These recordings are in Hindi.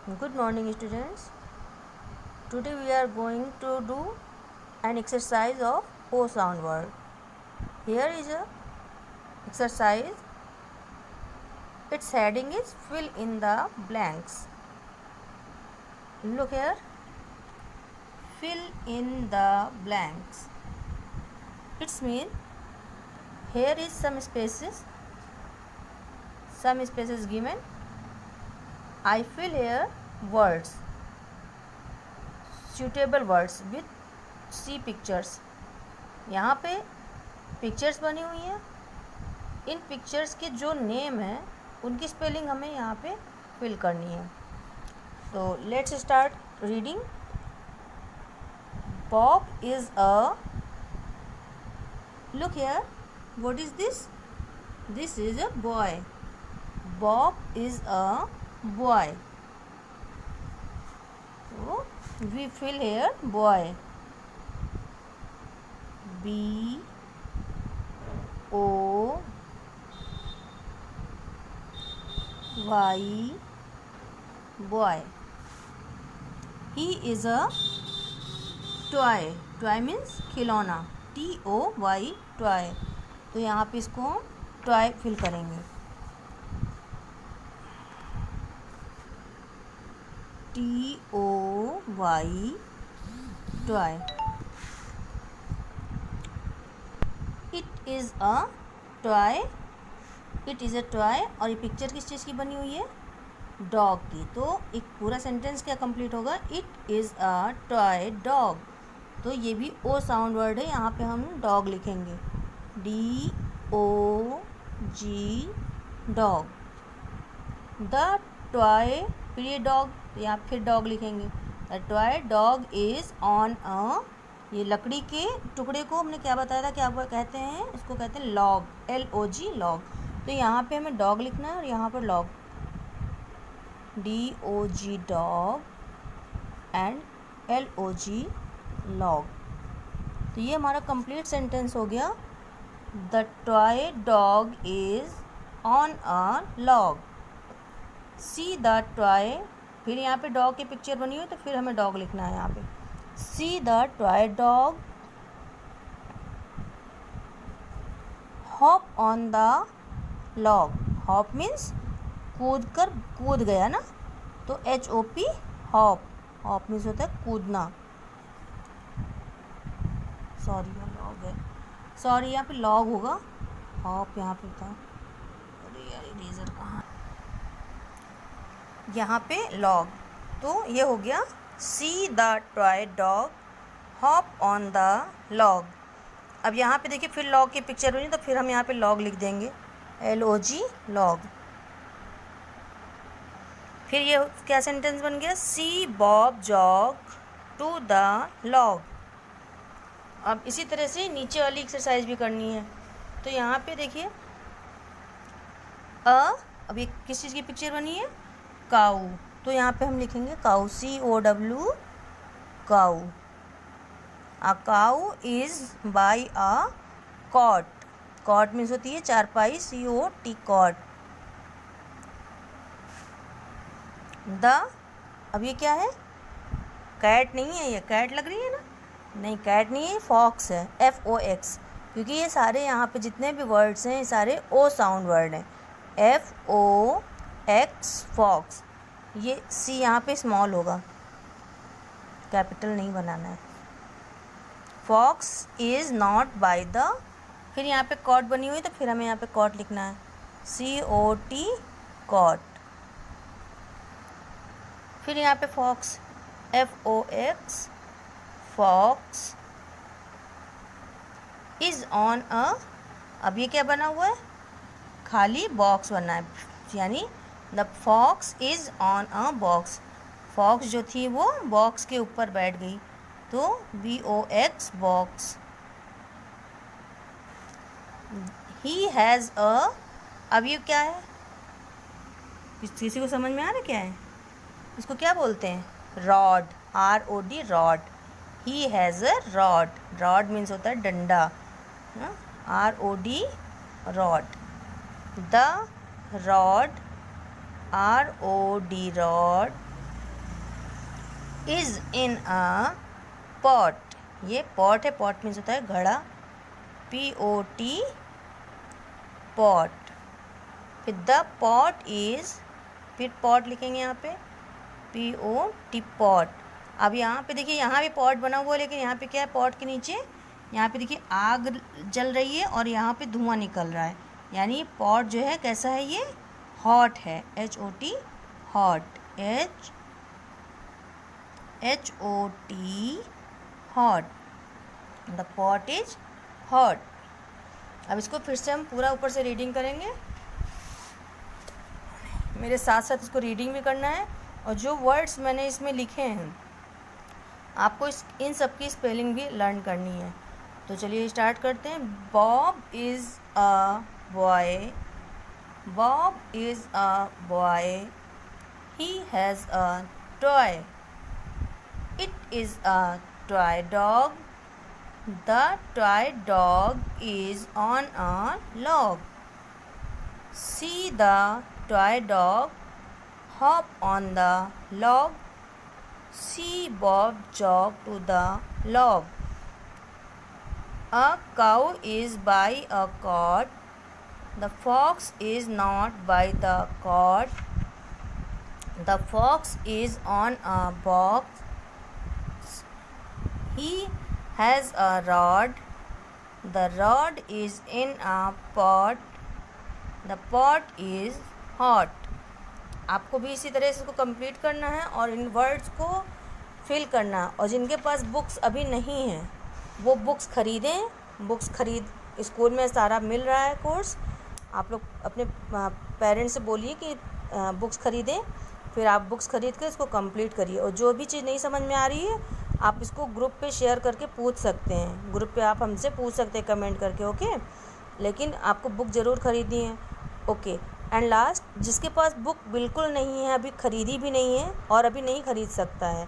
Good morning, students. Today we are going to do an exercise of O sound word. Here is a exercise. Its heading is fill in the blanks. Look here. Fill in the blanks. It's mean here is some spaces. Some spaces given. I fill here words. Suitable words with see pictures. यहाँ पे पिक्चर्स बनी हुई हैं. इन पिक्चर्स के जो नेम है उनकी स्पेलिंग हमें यहाँ पे फिल करनी है. तो let's start reading. Bob is a, look here, what is this? This is a boy. Bob is a boy. So we fill here boy. B O Y boy. He is a toy. Toy means खिलौना. TOY toy. तो यहाँ पे इसको टॉय फिल करेंगे. TOY toy. It is a toy. It is a toy. और ये पिक्चर किस चीज़ की बनी हुई है? डॉग की. तो एक पूरा सेंटेंस क्या कंप्लीट होगा? It is a toy dog. तो ये भी ओ साउंड वर्ड है. यहाँ पे हम डॉग लिखेंगे. DOG dog. द टॉय, फिर ये डॉग, यहाँ फिर डॉग लिखेंगे. The toy dog is on अ, ये लकड़ी के टुकड़े को हमने क्या बताया था, क्या कहते हैं? इसको कहते हैं लॉग. LOG log. तो यहाँ पे हमें डॉग लिखना है और यहाँ पर log. DOG dog and LOG log. तो ये हमारा कंप्लीट सेंटेंस हो गया. The toy dog is on a log. See the toy, फिर यहाँ पे डॉग की पिक्चर बनी हुई है तो फिर हमें डॉग लिखना है यहाँ पे. See the toy dog hop on the log. Hop means कूद गया ना, तो HOP हॉप. हॉप मीन्स होता है कूदना. सॉरी लॉग है, सॉरी यहाँ पे लॉग होगा, हॉप यहाँ पे था. अरे यार इरेजर कहाँ? यहाँ पे लॉग. तो ये हो गया see the toy dog hop on the log. अब यहाँ पे देखिए फिर लॉग की पिक्चर बनी तो फिर हम यहाँ पे लॉग लिख देंगे. LOG log. फिर ये क्या सेंटेंस बन गया? See Bob jog to the log. अब इसी तरह से नीचे वाली एक्सरसाइज भी करनी है. तो यहाँ पे देखिए अब ये किस चीज़ की पिक्चर बनी है? काऊ. तो यहाँ पे हम लिखेंगे cow. COW cow. A cow is by a cot. Cot means होती है चारपाई. COT cot. द, अब ये क्या है? कैट नहीं है. ये कैट लग रही है ना? नहीं, कैट नहीं है, फॉक्स है. FOX. क्योंकि ये सारे यहाँ पे जितने भी वर्ड्स हैं ये सारे ओ साउंड वर्ड हैं. FOX fox. ये सी यहाँ पे स्मॉल होगा, कैपिटल नहीं बनाना है. Fox is not by the, फिर यहाँ पे कॉट बनी हुई तो फिर हमें यहाँ पे कॉट लिखना है. COT cot. फिर यहाँ पे fox FOX fox is on a, अब ये क्या बना हुआ है? खाली बॉक्स बना है. यानी the fox is on a box. Fox जो थी वो बॉक्स के ऊपर बैठ गई, तो BOX box. He has a, अब ये क्या है? किसी को समझ में आ रहा है क्या है? इसको क्या बोलते हैं? Rod. ROD rod. He has a rod. Rod means होता है डंडा. ROD rod. The rod ROD rod is in a pot. ये पॉट है, पॉट मीन्स होता है घड़ा, POT पॉट। फिर द पॉट इज़, फिर पॉट लिखेंगे यहाँ पे POT पॉट। अब यहाँ पे देखिए, यहाँ भी पॉट बना हुआ है, लेकिन यहाँ पे क्या है, पॉट के नीचे यहाँ पे देखिए आग जल रही है और यहाँ पे धुआं निकल रहा है, यानी पॉट जो है कैसा है, ये हॉट है, HOT hot, HOT hot, the pot is hot. अब इसको फिर से हम पूरा ऊपर से रीडिंग करेंगे, मेरे साथ साथ इसको रीडिंग भी करना है, और जो वर्ड्स मैंने इसमें लिखे हैं आपको इन सब की स्पेलिंग भी लर्न करनी है। तो चलिए स्टार्ट करते हैं। Bob is a boy, Bob is a boy, he has a toy, it is a toy dog, the toy dog is on a log, see the toy dog hop on the log, see Bob jog to the log. A cow is by a cot, the fox is not by the cot, the fox is on a box, he has a rod, the rod is in a pot, the pot is hot. आपको भी इसी तरह से इसको कंप्लीट करना है और इन वर्ड्स को फिल करना है। और जिनके पास बुक्स अभी नहीं हैं वो बुक्स ख़रीदें, बुक्स ख़रीद, स्कूल में सारा मिल रहा है कोर्स, आप लोग अपने पेरेंट्स से बोलिए कि बुक्स ख़रीदें, फिर आप बुक्स ख़रीद कर इसको कंप्लीट करिए। और जो भी चीज़ नहीं समझ में आ रही है आप इसको ग्रुप पे शेयर करके पूछ सकते हैं, ग्रुप पे आप हमसे पूछ सकते हैं कमेंट करके, ओके। लेकिन आपको बुक ज़रूर ख़रीदनी है, ओके। एंड लास्ट, जिसके पास बुक बिल्कुल नहीं है, अभी ख़रीदी भी नहीं है और अभी नहीं ख़रीद सकता है,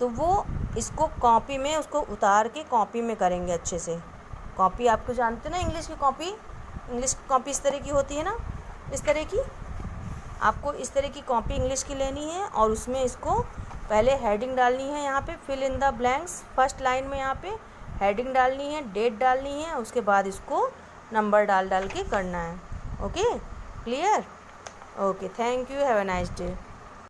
तो वो इसको कॉपी में उसको उतार के कॉपी में करेंगे अच्छे से। कॉपी आपको जानते हैं ना, इंग्लिश की कॉपी, इंग्लिश की कॉपी इस तरह की होती है ना, इस तरह की, आपको इस तरह की कॉपी इंग्लिश की लेनी है और उसमें इसको पहले हेडिंग डालनी है, यहाँ पे fill in the blanks, first line में यहाँ पे हेडिंग डालनी है, डेट डालनी है, उसके बाद इसको नंबर डाल के करना है, okay. Clear? Okay, thank you. Have a nice day.